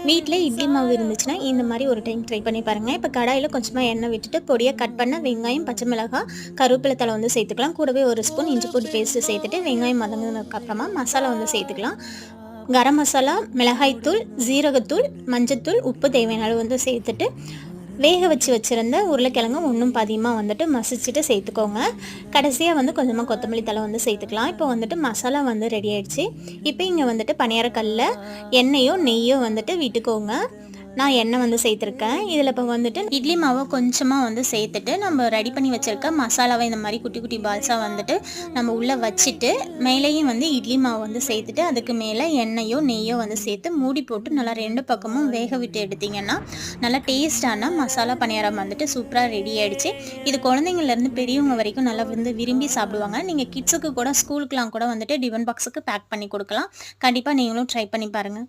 வீட்டில் இட்லி மாவு இருந்துச்சுன்னா இந்த மாதிரி ஒரு டைம் ட்ரை பண்ணி பாருங்கள். இப்போ கடாயில் கொஞ்சமாக எண்ணெய் விட்டுட்டு பொடியாக கட் பண்ண வெங்காயம், பச்சை மிளகாய், கருவேப்பிலை தழை வந்து சேர்த்துக்கலாம். கூடவே ஒரு ஸ்பூன் இஞ்சி பூண்டு பேஸ்ட்டு சேர்த்துட்டு வெங்காயம் வதங்கினதுக்கப்புறமா மசாலா வந்து சேர்த்துக்கலாம். கரம் மசாலா, மிளகாய்த்தூள், ஜீரகத்தூள், மஞ்சத்தூள், உப்பு தேவையான அளவு வந்து சேர்த்துட்டு வேக வச்சுருந்த உருளைக்கிழங்கு ஒன்றும் பாதியமாக வந்துட்டு மசிச்சுட்டு சேர்த்துக்கோங்க. கடைசியாக வந்து கொஞ்சமாக கொத்தமல்லி தழை வந்து சேர்த்துக்கலாம். இப்போ வந்துட்டு மசாலா வந்து ரெடி ஆகிடுச்சு. இப்போ இங்கே வந்துட்டு பணியாரக்கல்லில் எண்ணெயோ நெய்யோ வந்துட்டு விட்டுக்கோங்க. நான் எண்ணெய் வந்து சேர்த்துருக்கேன். இதில் இப்போ வந்துட்டு இட்லி மாவை கொஞ்சமாக வந்து சேர்த்துட்டு நம்ம ரெடி பண்ணி வச்சுருக்க மசாலாவை இந்த மாதிரி குட்டி குட்டி பால்ஸாக வந்துட்டு நம்ம உள்ளே வச்சுட்டு மேலேயும் வந்து இட்லி மாவு வந்து சேர்த்துட்டு அதுக்கு மேலே எண்ணெயோ நெய்யோ வந்து சேர்த்து மூடி போட்டு நல்லா 2 பக்கமும் வேக விட்டு எடுத்திங்கன்னா நல்லா டேஸ்டான மசாலா பணியாரம் வந்துட்டு சூப்பராக ரெடி ஆகிடுச்சு. இது குழந்தைங்கள்லேருந்து பெரியவங்க வரைக்கும் நல்லா வந்து விரும்பி சாப்பிடுவாங்க. நீங்கள் கிட்ஸுக்கு கூட ஸ்கூலுக்குலாம் கூட வந்துட்டு டிஃபன் பாக்ஸுக்கு பேக் பண்ணி கொடுக்கலாம். கண்டிப்பாக நீங்களும் ட்ரை பண்ணி பாருங்கள்.